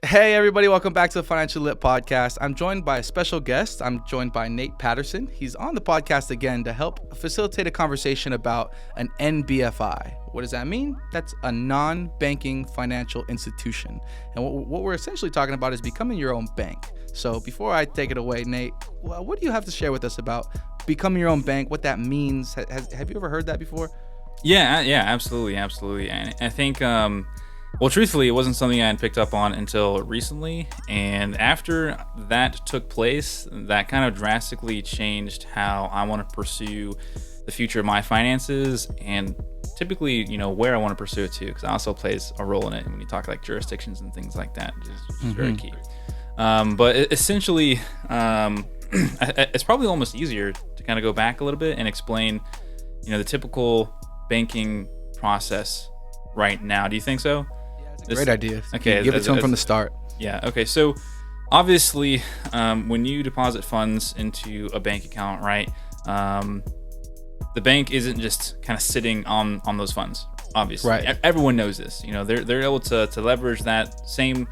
Hey everybody, welcome back to the Financial Lit Podcast. I'm joined by a special guest. I'm joined by Nate Patterson. He's on the podcast again to help facilitate a conversation about an NBFI. What does that mean? That's a non-banking financial institution. And what we're essentially talking about is becoming your own bank. So before I take it away, Nate, what do you have to share with us about becoming your own bank, what that means? Have you ever heard that before? Yeah, absolutely. And I think, well, truthfully, it wasn't something I had picked up on until recently. And after that took place, that kind of drastically changed how I want to pursue the future of my finances and typically, where I want to pursue it to, because it also plays a role in it when you talk like jurisdictions and things like that, which is very key. But essentially, it's probably almost easier to kind of go back a little bit and explain, the typical banking process right now. Do you think so? Yeah, it's a great idea. Okay, give it to them from the start. Yeah. Okay. So obviously, when you deposit funds into a bank account, right, the bank isn't just kind of sitting on those funds. Obviously, right. Everyone knows this. They're able to leverage that same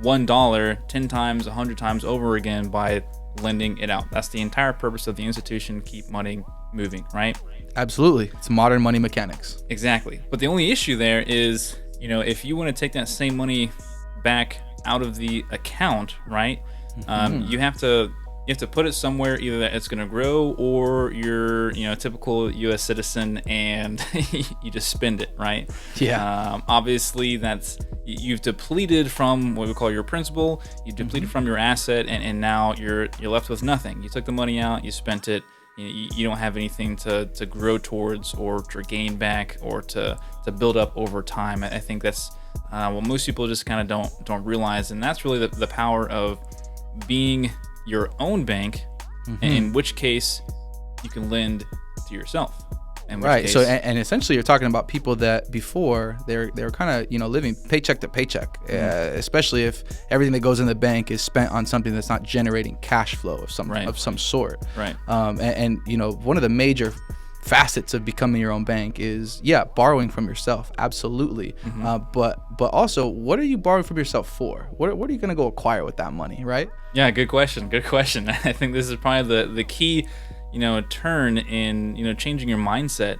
$1 10 times, 100 times over again by lending it out. That's the entire purpose of the institution. Keep money moving, right? Absolutely. It's modern money mechanics. Exactly. But the only issue there is, if you want to take that same money back out of the account, right? You have to put it somewhere, either that it's going to grow or you're, a typical U.S. citizen and you just spend it, right? Yeah. Obviously, you've depleted from what we call your principal. You've depleted from your asset, and now you're left with nothing. You took the money out, you spent it. You don't have anything to grow towards or to gain back or to build up over time. I think that's what most people just kind of don't realize, and that's really the power of being your own bank, in which case you can lend to yourself. Right. So, and essentially, you're talking about people that before they're kind of living paycheck to paycheck, especially if everything that goes in the bank is spent on something that's not generating cash flow of some sort. Right. And one of the major facets of becoming your own bank is borrowing from yourself. Absolutely. But also, what are you borrowing from yourself for? What are you going to go acquire with that money? Right. Yeah. Good question. I think this is probably the key. Turn in, changing your mindset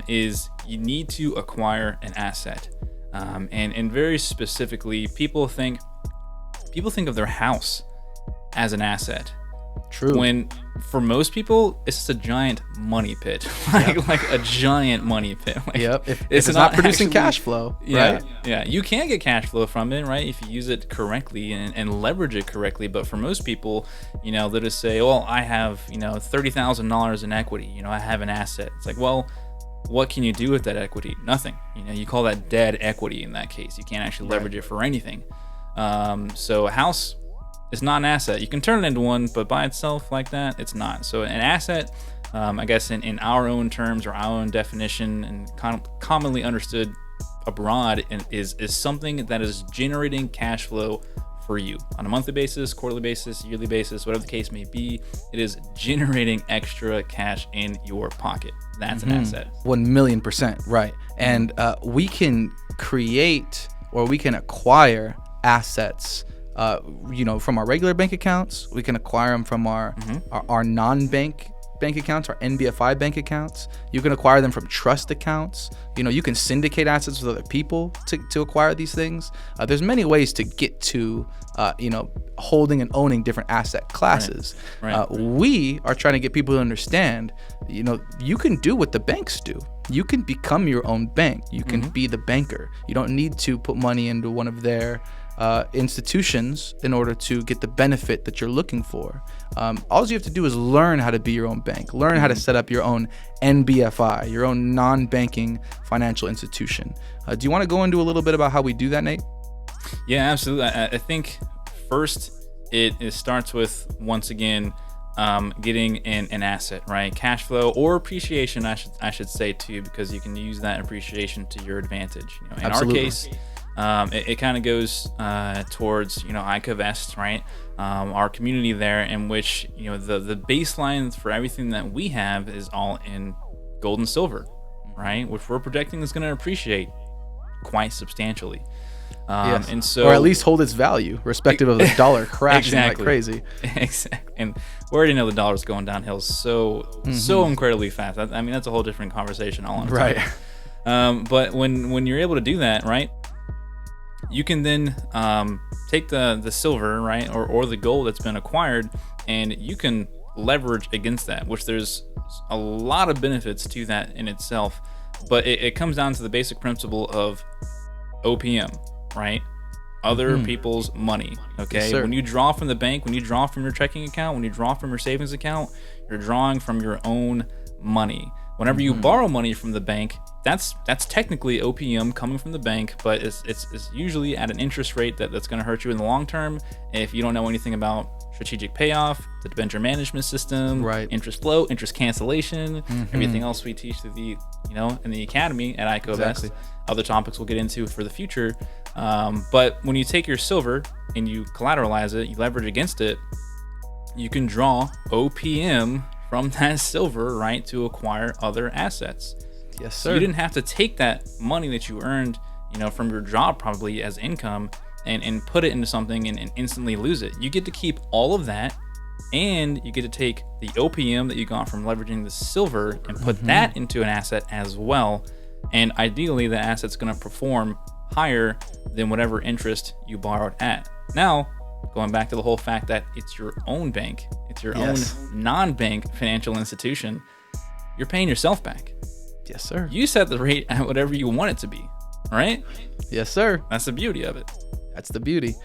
is you need to acquire an asset. And very specifically, people think of their house as an asset. True. When for most people, it's just a giant money pit, like a giant money pit. If it's not producing cash flow, right? Yeah. You can get cash flow from it, right? If you use it correctly and leverage it correctly. But for most people, they'll just say, well, I have, $30,000 in equity. I have an asset. It's like, well, what can you do with that equity? Nothing. You call that dead equity in that case. You can't actually leverage it for anything. So a house, it's not an asset. You can turn it into one, but by itself like that, it's not. So an asset, I guess in our own terms or our own definition and commonly understood abroad, is something that is generating cash flow for you on a monthly basis, quarterly basis, yearly basis, whatever the case may be. It is generating extra cash in your pocket. That's an asset. 1,000,000%, right. And we can create or we can acquire assets from our regular bank accounts. We can acquire them from our non-bank bank accounts, our NBFI bank accounts. You can acquire them from trust accounts. You can syndicate assets with other people to acquire these things. There's many ways to get to, holding and owning different asset classes. Right. We are trying to get people to understand, you can do what the banks do. You can become your own bank. You can be the banker. You don't need to put money into one of their institutions in order to get the benefit that you're looking for. All you have to do is learn how to be your own bank, learn how to set up your own NBFI, your own non-banking financial institution. Do you want to go into a little bit about how we do that, Nate? Yeah, absolutely. I think first it starts with, once again, getting an asset, right? Cash flow or appreciation, I should say too, because you can use that appreciation to your advantage. In Absolutely. our case, it kind of goes towards iCovest, right? Our community there, in which the baseline for everything that we have is all in gold and silver, right? Which we're projecting is going to appreciate quite substantially. Yes. And so, or at least hold its value, respective of the dollar crashing like crazy. Exactly. And we already know the dollar's going downhill so incredibly fast. I mean, that's a whole different conversation all on its Right. own. But when you're able to do that, right, you can then take the silver, right, or the gold that's been acquired, and you can leverage against that, which there's a lot of benefits to that in itself. But it comes down to the basic principle of OPM, right? Other people's money, okay? Yes, when you draw from the bank, when you draw from your checking account, when you draw from your savings account, you're drawing from your own money. Whenever you borrow money from the bank, that's technically OPM coming from the bank, but it's usually at an interest rate that's going to hurt you in the long term. If you don't know anything about strategic payoff, the debenture management system, right, interest flow, interest cancellation, everything else we teach through the in the academy at iCovest. Exactly. Other topics we'll get into for the future. But when you take your silver and you collateralize it, you leverage against it, you can draw OPM from that silver, right, to acquire other assets. Yes, sir. So you didn't have to take that money that you earned, from your job probably as income and put it into something and instantly lose it. You get to keep all of that, and you get to take the OPM that you got from leveraging the silver and put that into an asset as well. And ideally, the asset's going to perform higher than whatever interest you borrowed at. Now, going back to the whole fact that it's your own bank, it's your own non-bank financial institution, you're paying yourself back. Yes, sir. You set the rate at whatever you want it to be, right? Yes, sir. That's the beauty of it. That's the beauty.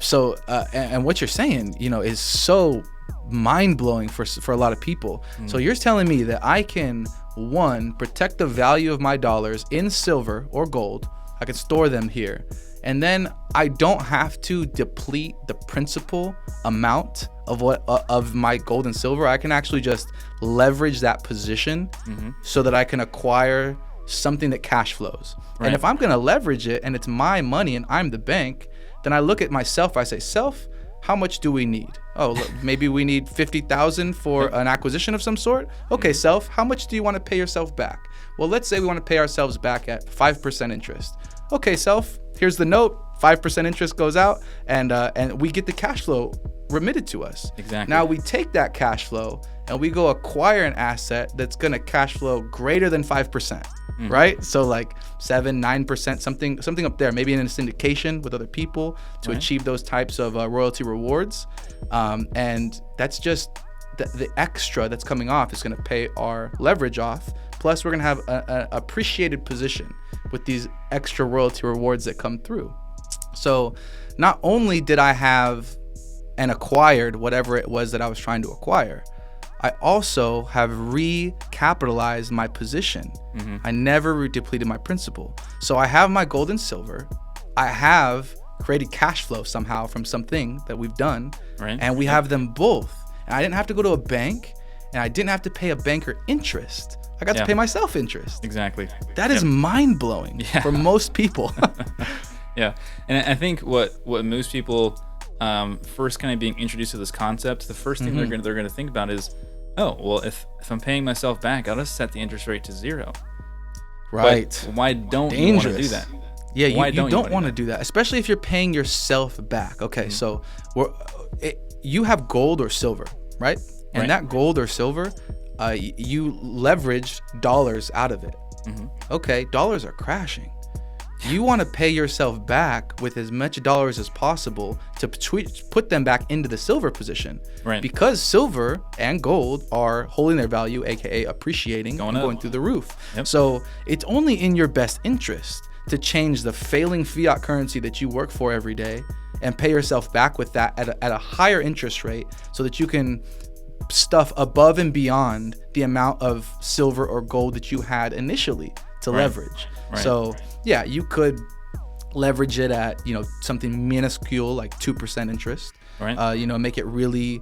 So, and what you're saying, is so mind-blowing for a lot of people. So you're telling me that I can, one, protect the value of my dollars in silver or gold. I can store them here. And then I don't have to deplete the principal amount of my gold and silver. I can actually just leverage that position so that I can acquire something that cash flows. Right. And if I'm going to leverage it and it's my money and I'm the bank, then I look at myself. I say, self, how much do we need? Oh, look, maybe we need $50,000 for an acquisition of some sort. Okay, self, how much do you want to pay yourself back? Well, let's say we want to pay ourselves back at 5% interest. Okay, self, here's the note. 5% interest goes out, and we get the cash flow remitted to us. Exactly. Now we take that cash flow and we go acquire an asset that's going to cash flow greater than 5%, right? So like 7, 9%, something up there, maybe in a syndication with other people to achieve those types of royalty rewards. And that's just the extra that's coming off is going to pay our leverage off. Plus, we're going to have an appreciated position with these extra royalty rewards that come through. So not only did I have and acquired whatever it was that I was trying to acquire, I also have recapitalized my position. I never depleted my principal. So I have my gold and silver. I have created cash flow somehow from something that we've done, and we have them both. And I didn't have to go to a bank, and I didn't have to pay a banker interest. I got to pay myself interest. Exactly. That is mind-blowing for most people. Yeah. And I think what most people first kind of being introduced to this concept, the first thing they're going to think about is, oh, well, if I'm paying myself back, I'll just set the interest rate to 0. Right. But why don't you want to do that? Yeah, you don't want to do that, especially if you're paying yourself back. Okay, so you have gold or silver, right? And that gold or silver, you leveraged dollars out of it. Okay, dollars are crashing. You want to pay yourself back with as much dollars as possible to put them back into the silver position. Right. Because silver and gold are holding their value, aka appreciating, going through the roof. Yep. So it's only in your best interest to change the failing fiat currency that you work for every day and pay yourself back with that at a higher interest rate so that you can stuff above and beyond the amount of silver or gold that you had initially to leverage. Right. So yeah, you could leverage it at something minuscule like 2% interest. Right. Make it really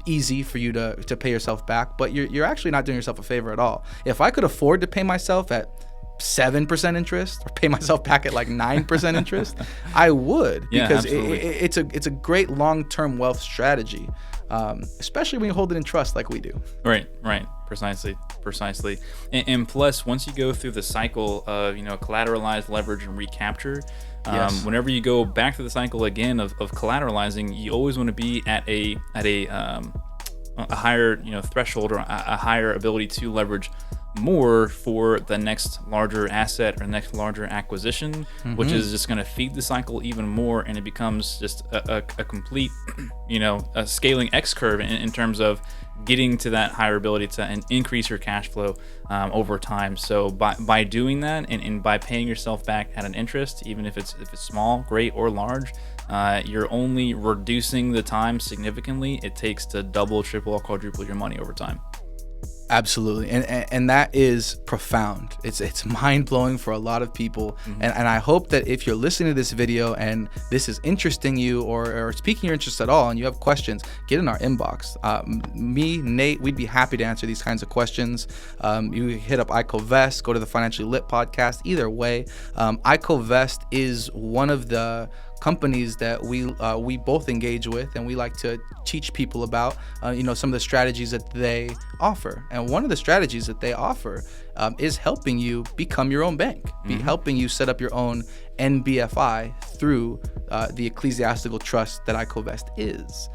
easy for you to pay yourself back, but you're actually not doing yourself a favor at all. If I could afford to pay myself at 7% interest or pay myself back at like 9% interest, I would, because it's a great long-term wealth strategy, especially when you hold it in trust like we do. Right. Precisely. And plus, once you go through the cycle of, collateralized leverage and recapture, whenever you go back to the cycle again of collateralizing, you always want to be at a higher, threshold, or a higher ability to leverage more for the next larger asset or next larger acquisition, which is just going to feed the cycle even more, and it becomes just a complete, a scaling X curve in terms of getting to that higher ability to increase your cash flow over time. So by doing that and by paying yourself back at an interest, even if it's small, great, or large, you're only reducing the time significantly it takes to double, triple, or quadruple your money over time. Absolutely. And that is profound. It's mind-blowing for a lot of people. And I hope that if you're listening to this video and this is interesting you or piquing your interest at all and you have questions, get in our inbox. Me, Nate, we'd be happy to answer these kinds of questions. You hit up iCovest, go to the Financially Lit podcast. Either way, iCovest is one of the companies that we both engage with, and we like to teach people about some of the strategies that they offer. And one of the strategies that they offer is helping you become your own bank, helping you set up your own NBFI through the ecclesiastical trust that iCovest is.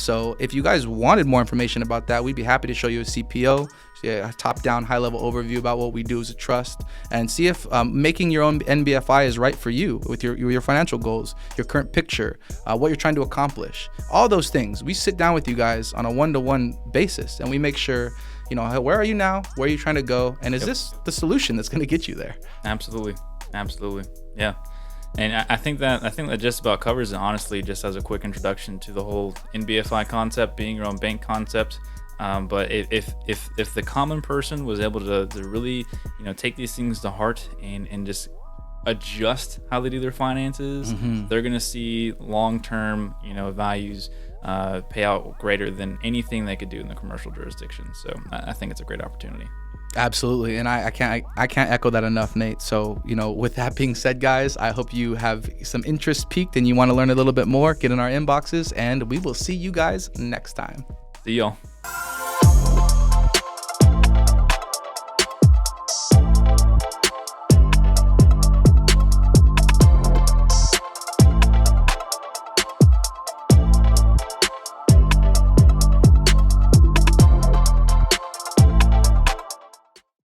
So if you guys wanted more information about that, we'd be happy to show you a CPO, a top-down, high-level overview about what we do as a trust, and see if making your own NBFI is right for you with your financial goals, your current picture, what you're trying to accomplish, all those things. We sit down with you guys on a one-to-one basis, and we make sure, where are you now? Where are you trying to go? And is this the solution that's going to get you there? Absolutely. Yeah. And I think that just about covers it, honestly, just as a quick introduction to the whole NBFI concept, being your own bank concept. But if the common person was able to really, take these things to heart and just adjust how they do their finances, they're going to see long-term, values pay out greater than anything they could do in the commercial jurisdiction. So I think it's a great opportunity. Absolutely. And I can't echo that enough, Nate. So, with that being said, guys, I hope you have some interest piqued and you want to learn a little bit more. Get in our inboxes, and we will see you guys next time. See y'all.